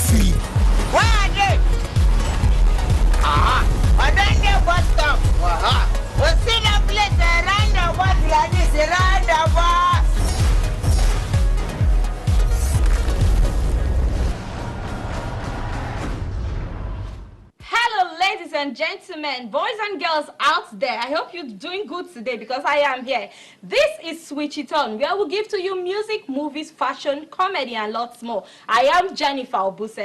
free. Where are they? I don't know bus stop. We see the place around the bus like this, around the bus. Hello, ladies and gentlemen, boys and girls out there. I hope you're doing good today because I am here. This is Switch It On, where we'll give to you music, movies, fashion, comedy, and lots more. I am Jennifer Obuse.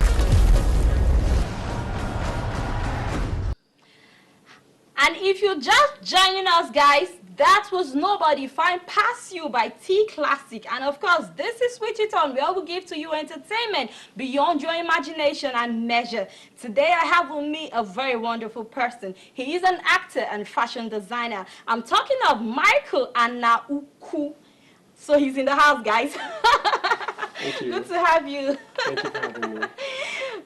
And if you're just joining us, guys, that was Nobody Fine Pass You by T Classic. And of course, this is Switch It On, where we give to you entertainment beyond your imagination and measure. Today, I have with me a very wonderful person. He is an actor and fashion designer. I'm talking of Michael Anauku. So he's in the house, guys. Thank you. Good to have you. Thank you for having me.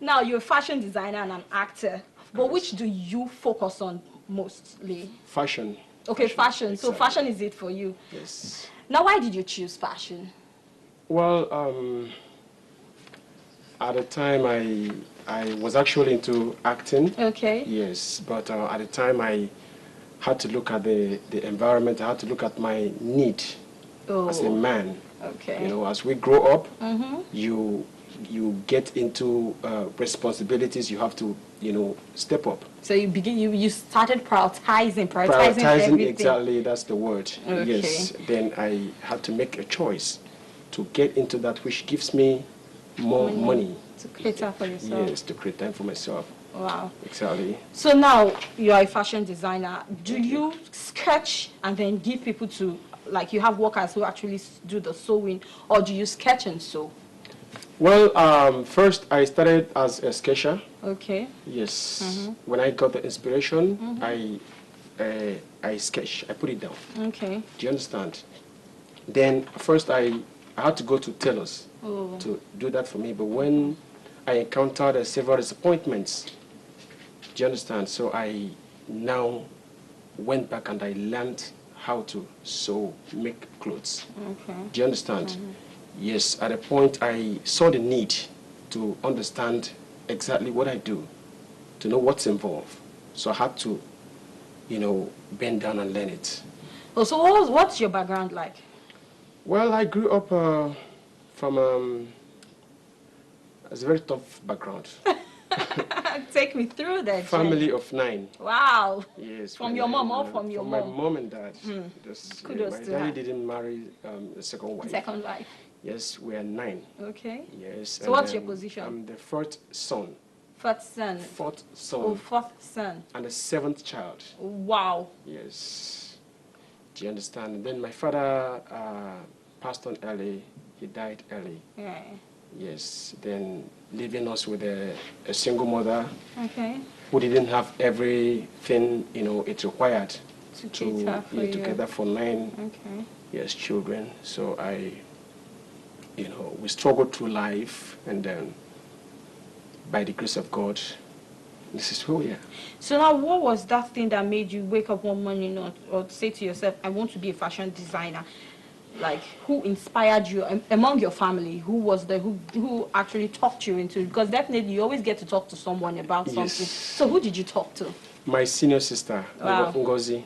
Now, you're a fashion designer and an actor. But which do you focus on mostly? Fashion. Okay, fashion. Exactly. So fashion is it for you? Yes. Now, why did you choose fashion? Well, at the time I was actually into acting. Okay. Yes, but at the time I had to look at the environment. I had to look at my need as a man. Okay. You know, as we grow up, you get into responsibilities. You have to, you know, step up. So you started prioritizing everything. Exactly, that's the word. Okay. Yes. Then I had to make a choice to get into that which gives me more money. To create time for yourself. Yes, to create time for myself. Wow. Exactly. So now you are a fashion designer. Do you sketch and then give people to, like you have workers who actually do the sewing, or do you sketch and sew? Well, first I started as a sketcher. Okay. Yes. When I got the inspiration, I sketch. I put it down. Okay. Do you understand? Then first I had to go to tailors to do that for me. But when I encountered several disappointments, do you understand? So I now went back and I learned how to sew, make clothes. Okay. Do you understand? Yes, at a point I saw the need to understand exactly what I do, to know what's involved. So I had to, you know, bend down and learn it. Oh, so what's your background like? Well, I grew up from a very tough background. Take me through that. Family of 9. Wow. Yes. From your mom or from your my mom? mom and dad. Kudos my to daddy her. didn't marry a second wife. Second wife. Yes, we are 9. Okay. Yes. So and what's your then position? I'm the fourth son. Fourth son. Fourth son. Oh, fourth son. And the 7th child. Wow. Yes. Do you understand? And then my father passed on early. He died early. Yeah. Yes. Then leaving us with a single mother Okay. who didn't have everything, you know, it required To cater for you. together for 9 Okay. yes, children. So we struggled through life, and then by the grace of God, this is who we are. So now, what was that thing that made you wake up one morning or say to yourself, I want to be a fashion designer? Like, who inspired you among your family? Who was there? Who actually talked you into it? Because definitely you always get to talk to someone about something. So who did you talk to? My senior sister, Wow. Ngozi.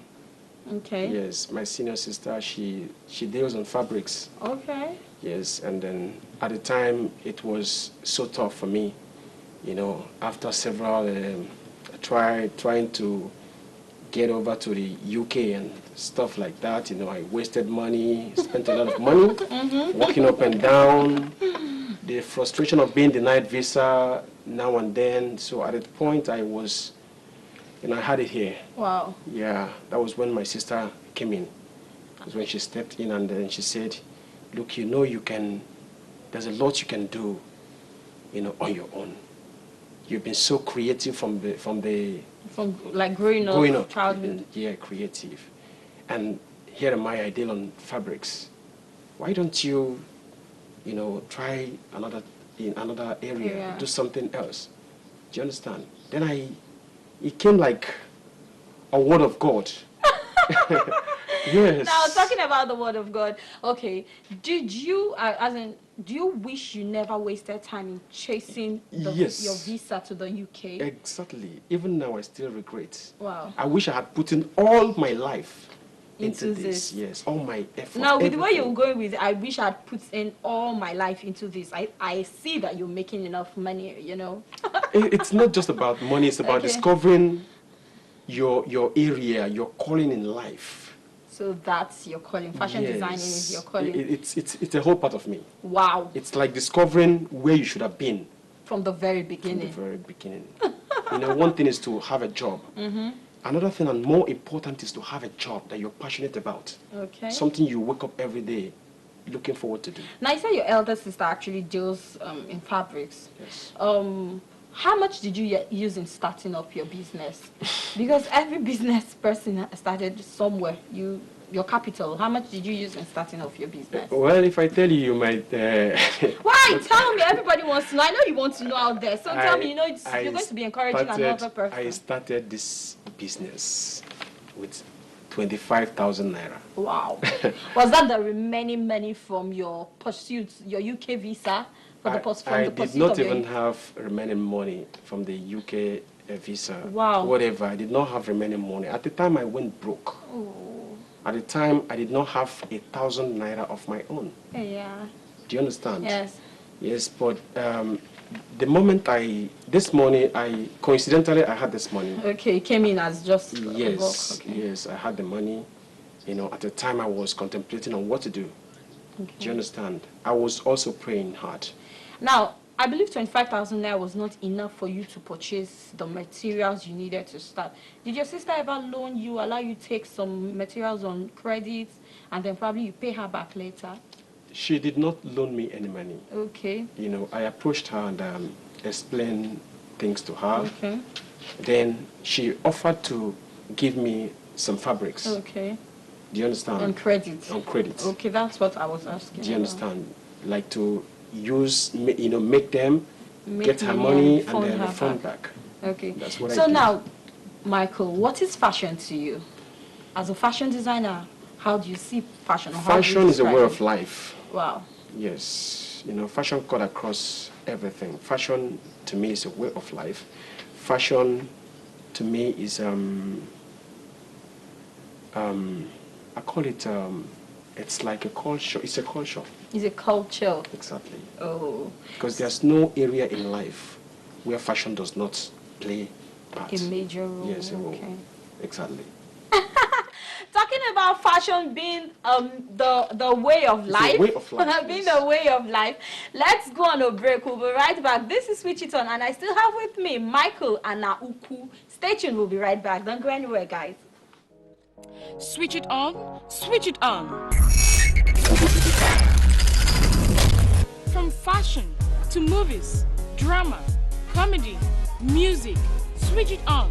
Okay. Yes, my senior sister, she deals on fabrics. Okay. Yes, and then at the time it was so tough for me, you know, after several trying to get over to the UK and stuff like that, you know, I wasted money, spent a lot of money, walking up and down, the frustration of being denied visa now and then. So at that point I was, you know, I had it here. Wow. Yeah, that was when my sister came in. Because when she stepped in and then she said, look, you know, there's a lot you can do, you know, on your own. You've been so creative from like growing up, childhood. Yeah, creative. And here am I deal on fabrics. Why don't you, you know, try in another area, Yeah. do something else? Do you understand? Then it came like a word of God. Yes. Now, talking about the word of God, okay, did you, do you wish you never wasted time in chasing your Yes. visa to the UK? Exactly. Even now, I still regret. Wow. I wish I had put in all my life into This. this. Yes, all my effort. Now, with the way everything. you're going with, I wish I'd put in all my life into this. I see that you're making enough money, you know. It's not just about money. It's about Okay. discovering your area, your calling in life. So that's your calling. Fashion designing is your calling. It's a whole part of me. Wow. It's like discovering where you should have been. From the very beginning. From the very beginning. One thing is to have a job. Another thing, and more important, is to have a job that you're passionate about. Okay. Something you wake up every day looking forward to do. Now, you said your elder sister actually deals in fabrics. Yes. How much did you use in starting up your business? Because every business person started somewhere. Your capital, how much did you use in starting off your business? Well, if I tell you, you might... Why? Tell me. Everybody wants to know. I know you want to know out there. So tell me, you're going to be encouraging another person. I started this business with 25,000 naira. Wow. Was that the remaining money from your pursuit, your UK visa? I did not even have remaining money from the UK visa. Wow. Whatever. I did not have remaining money. At the time, I went broke. Oh. At the time, I did not have 1,000 naira of my own. Yeah. Do you understand? Yes. Yes, but the moment this morning, coincidentally, I had this money. Okay, it came in as just Yes, okay. yes, I had the money. At the time I was contemplating on what to do. Okay. Do you understand? I was also praying hard. Now, I believe 25,000 naira was not enough for you to purchase the materials you needed to start. Did your sister ever loan you, allow you to take some materials on credit, and then probably you pay her back later? She did not loan me any money. Okay. I approached her and explained things to her. Okay. Then she offered to give me some fabrics. Okay. Do you understand? On credit. On credit. Okay, that's what I was asking. Do you understand? Like to use, make them, get her money money and then refund back. Okay. That's what I So did. now, Michael, what is fashion to you? As a fashion designer, how do you see fashion? Fashion is a way of life. Wow. Yes. Fashion cut across everything. Fashion to me is a way of life. Fashion to me is I call it it's like a culture. It's a culture. It's a culture. Exactly. Oh. Because there's no area in life where fashion does not play part. A major role. Yes, a role. Okay. Exactly. Talking about fashion being the way of life. The way of life. Being yes. the way of life. Let's go on a break. We'll be right back. This is Switch It On, and I still have with me Michael and Nauku. Stay tuned. We'll be right back. Don't go anywhere, guys. Switch it on, switch it on. From fashion to movies, drama, comedy, music, switch it on.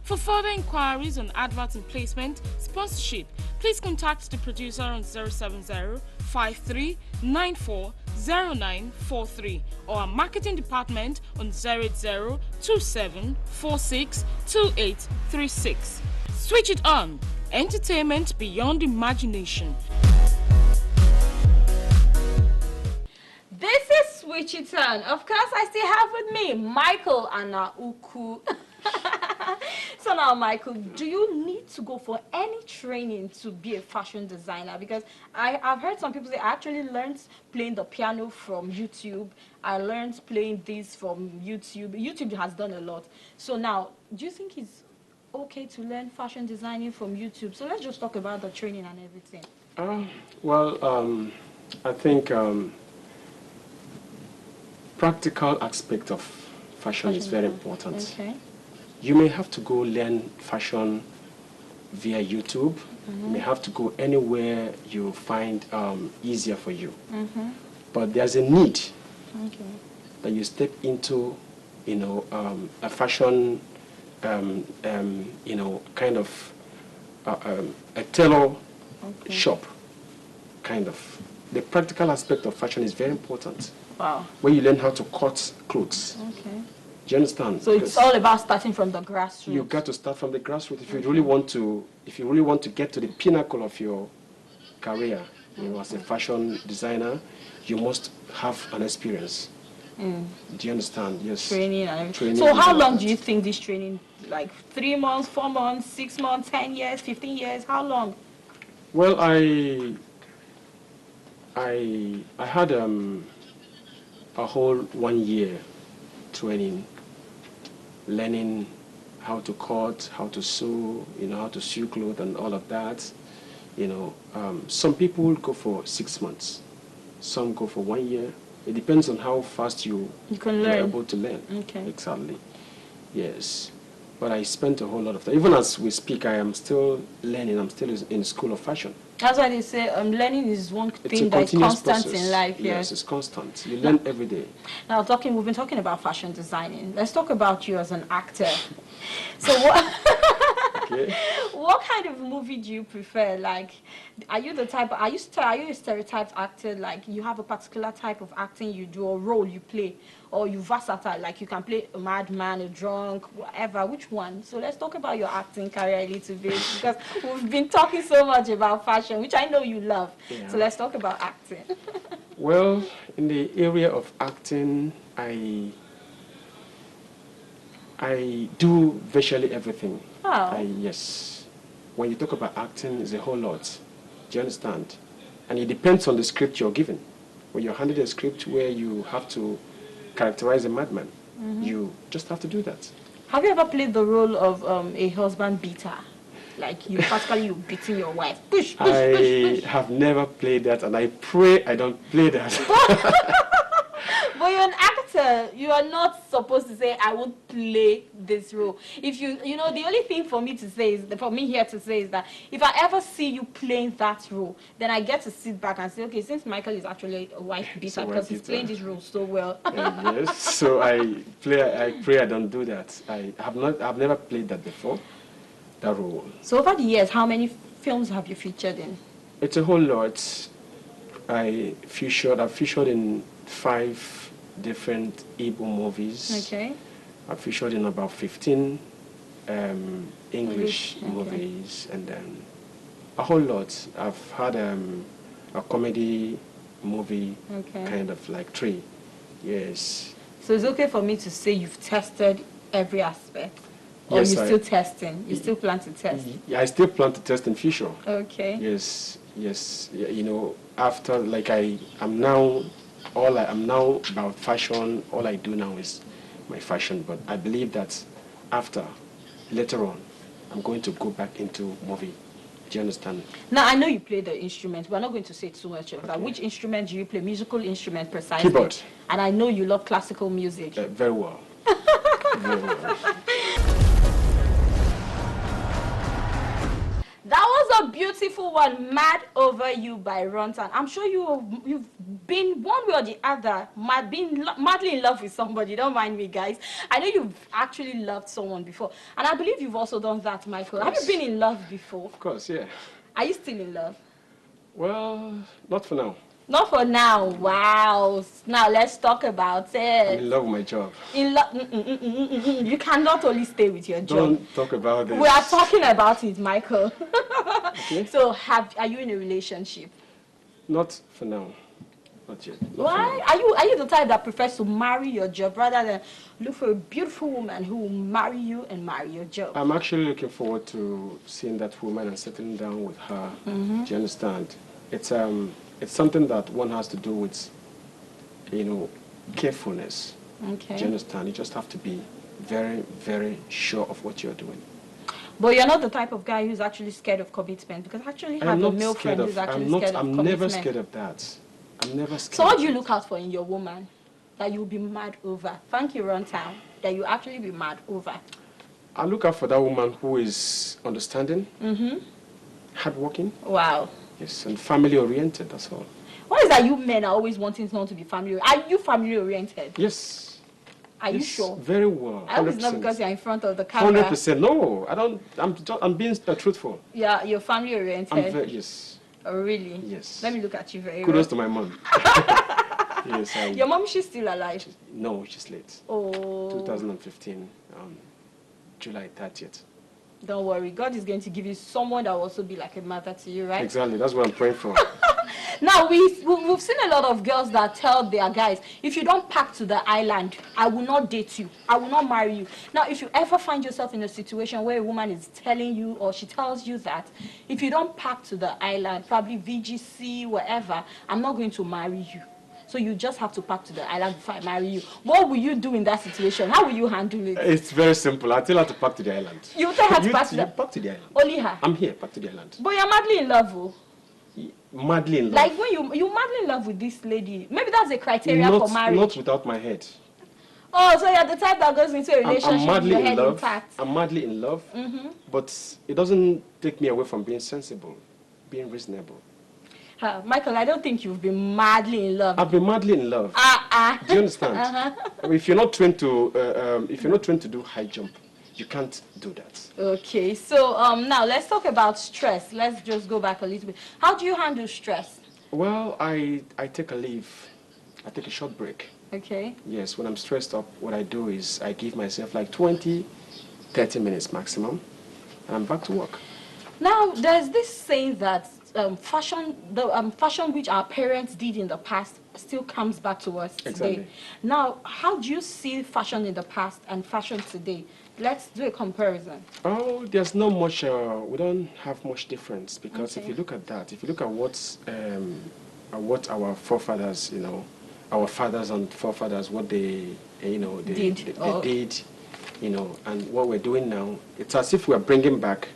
For further inquiries on adverts and placement, sponsorship, please contact the producer on 070-5394-0943 or our marketing department on 080-2746-2836. Switch it on. Entertainment beyond imagination. This is Switch It On. Of course, I still have with me Michael and Nauku. So now, Michael, do you need to go for any training to be a fashion designer? Because I've heard some people say I actually learned playing the piano from YouTube. I learned playing this from YouTube. YouTube has done a lot. So now, do you think it's okay to learn fashion designing from YouTube? So let's just talk about the training and everything. I think practical aspect of fashion is very important. Okay. You may have to go learn fashion via YouTube. You may have to go anywhere you find easier for you. But there's a need that you step into, a fashion, kind of a tailor shop, kind of. The practical aspect of fashion is very important. Wow. Where you learn how to cut clothes. Okay. Do you understand? So it's all about starting from the grassroots. You got to start from the grassroots if you really want to get to the pinnacle of your career. As a fashion designer, you must have an experience. Do you understand? Yes. Training and everything. Training So how long that. do you think this training, like 3 months, 4 months, 6 months, 10 years, 15 years, how long? Well, I had a whole 1 year training, learning how to cut, how to sew, how to sew clothes and all of that. Some people go for 6 months, some go for 1 year. It depends on how fast you're able to learn. Okay. Exactly. Yes. But I spent a whole lot of time. Even as we speak, I am still learning. I'm still in school of fashion. That's why they say learning is one thing that is continuous constant process. in life. Yes, it's constant. You learn every day. Now, we've been talking about fashion designing. Let's talk about you as an actor. So what? Okay. What kind of movie do you prefer? Like, are you a stereotyped actor? Like, you have a particular type of acting you do, or role you play, or you versatile? Like, you can play a madman, a drunk, whatever. Which one? So let's talk about your acting career a little bit, because we've been talking so much about fashion, which I know you love. Yeah. So let's talk about acting. Well, in the area of acting, I do virtually everything. Oh. Yes. When you talk about acting, it's a whole lot. Do you understand? And it depends on the script you're given. When you're handed a script where you have to characterize a madman, you just have to do that. Have you ever played the role of a husband beater? Like, you beating your wife. Push, push, push, push. I have never played that, and I pray I don't play that. But you're an actor. You are not supposed to say, I won't play this role. If the only thing for me here to say is that if I ever see you playing that role, then I get to sit back and say, okay, since Michael is actually a wife beater, because he's playing this role so well. Yes, so I pray I don't do that. I've never played that before, that role. So over the years, how many films have you featured in? It's a whole lot. I've featured in 5 different Igbo movies. Okay. I've featured in about 15 English movies, and then a whole lot. I've had a comedy movie, kind of like 3. Yes. So it's okay for me to say you've tested every aspect? Or Yes, you're still testing? You still plan to test? Yeah, I still plan to test in future. Okay. Yes. Yeah, after, like, I'm now about fashion. All I do now is my fashion, but I believe that later on, I'm going to go back into movie. Do you understand? Now, I know you play the instrument. We're not going to say too much of that. Which instrument do you play? Musical instrument, precisely? Keyboard. And I know you love classical music. Very well. Very well. That was a beautiful one, Mad Over You by Runtown. I'm sure you've been one way or the other, madly in love with somebody. Don't mind me, guys. I know you've actually loved someone before. And I believe you've also done that, Michael. Have you been in love before? Of course, yeah. Are you still in love? Well, not for now. Not for now. Wow. Now let's talk about it. I'm in love with my job. You cannot only stay with your job. Don't talk about this. We are talking about it, Michael. Okay. So are you in a relationship? Not for now. Not yet. Why? Are you the type that prefers to marry your job rather than look for a beautiful woman who will marry you and marry your job? I'm actually looking forward to seeing that woman and settling down with her. Do you understand? It's something that one has to do with, carefulness. Okay. Do you understand? You just have to be very, very sure of what you're doing. But you're not the type of guy who's actually scared of commitment, because I actually have a male friend who's actually scared of commitment. I'm never scared of that. I'm never scared. So what do you look out for in your woman that you'll be mad over? Thank you, Runtown. That you actually be mad over. I look out for that woman who is understanding, hardworking. Wow. Yes, and family-oriented, that's all. What is that you men are always wanting someone to be family-oriented? Are you family-oriented? Yes. Are you sure? Very well. 100%. I hope it's not because you're in front of the camera. 100%. No, I don't. I'm being truthful. Yeah, you're family-oriented. Yes. Oh, really? Yes. Let me look at you very well. Kudos to my mom. Yes, Your mom, she's still alive? No, she's late. Oh. 2015, July 30th. Don't worry. God is going to give you someone that will also be like a mother to you, right? Exactly. That's what I'm praying for. Now, we've seen a lot of girls that tell their guys, if you don't pack to the island, I will not date you. I will not marry you. Now, if you ever find yourself in a situation where a woman is telling you or she tells you that, if you don't pack to the island, probably VGC, whatever, I'm not going to marry you. So you just have to pack to the island before I marry you. What will you do in that situation? How will you handle it? It's very simple. I tell her to pack to the island. You tell her to pack to the pack to the island. Only her? I'm here, pack to the island. But you're madly in love, oh. Madly in love. Like when you're madly in love with this lady. Maybe that's a criteria for marriage. Not without my head. Oh, so you're the type that goes into a relationship I'm madly with your in head love. intact. I'm madly in love. But it doesn't take me away from being sensible, being reasonable. Michael, I don't think you've been madly in love. I've been madly in love. Do you understand? I mean, if you're not trained to do high jump, you can't do that. Okay, so now let's talk about stress. Let's just go back a little bit. How do you handle stress? Well, I take a leave. I take a short break. Okay. Yes, when I'm stressed up, what I do is I give myself like 20, 30 minutes maximum, and I'm back to work. Now, there's this saying that fashion which our parents did in the past still comes back to us today. Exactly. Now, how do you see fashion in the past and fashion today? Let's do a comparison. Oh, there's not much, we don't have much difference because Okay. if you look at that, if you look at what our forefathers, our fathers and forefathers, what they did, and what we're doing now, it's as if we're bringing back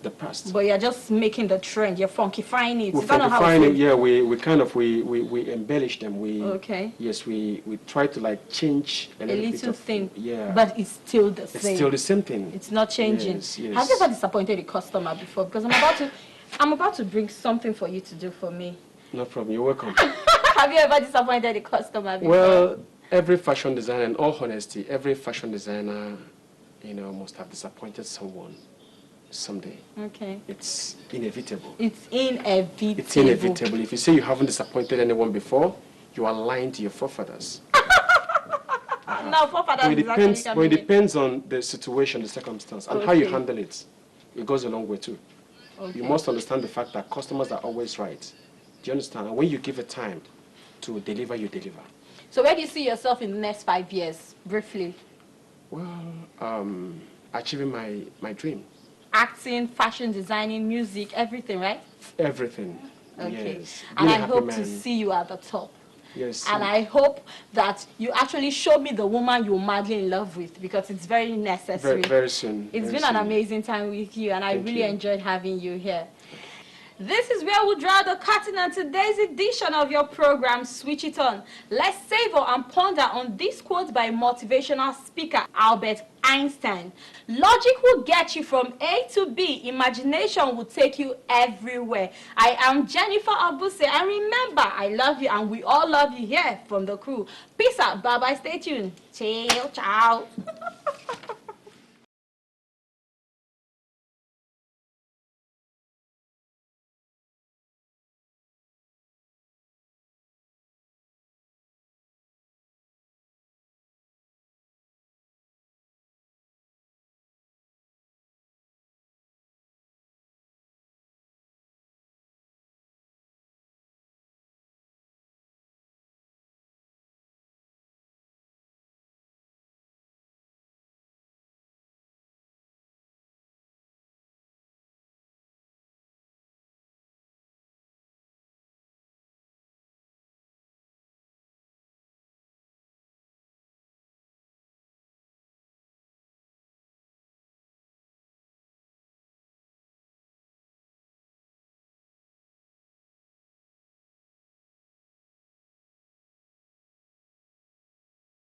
the past. But you're just making the trend. You're funkifying it. We're Is that not how funkifying it it, yeah, we embellish them. Okay. Yes, we try to like change a little bit little of, thing. Yeah. But it's still the It's same. still the same thing. It's not changing. Yes, yes. Have you ever disappointed a customer before? Because I'm about to bring something for you to do for me. No problem, you're welcome. Have you ever disappointed a customer before? Well, every fashion designer, in all honesty, every fashion designer, must have disappointed someone someday. Okay. It's inevitable. It's inevitable. It's inevitable. If you say you haven't disappointed anyone before, you are lying to your forefathers. No, forefathers But is actually it coming in. depends on the situation, the circumstance, and how you Okay. handle it. It goes a long way too. Okay. You must understand the fact that customers are always right. Do you understand? And when you give it time to deliver, you deliver. So where do you see yourself in the next 5 years, briefly? Well, achieving my dream. Acting, fashion designing, music, everything, right? Everything. Okay. Yes. And Being I a happy hope man. to see you at the top. Yes. And I hope that you actually show me the woman you're madly in love with, because it's very necessary. Very soon. It's very been soon. an amazing time with you, and I Thank really you. enjoyed having you here. This is where we draw the curtain on today's edition of your program, Switch It On. Let's savor and ponder on this quote by motivational speaker Albert Einstein. Logic will get you from A to B. Imagination will take you everywhere. I am Jennifer Abuse, and remember, I love you, and we all love you here from the crew. Peace out. Bye-bye. Stay tuned. Ciao, ciao.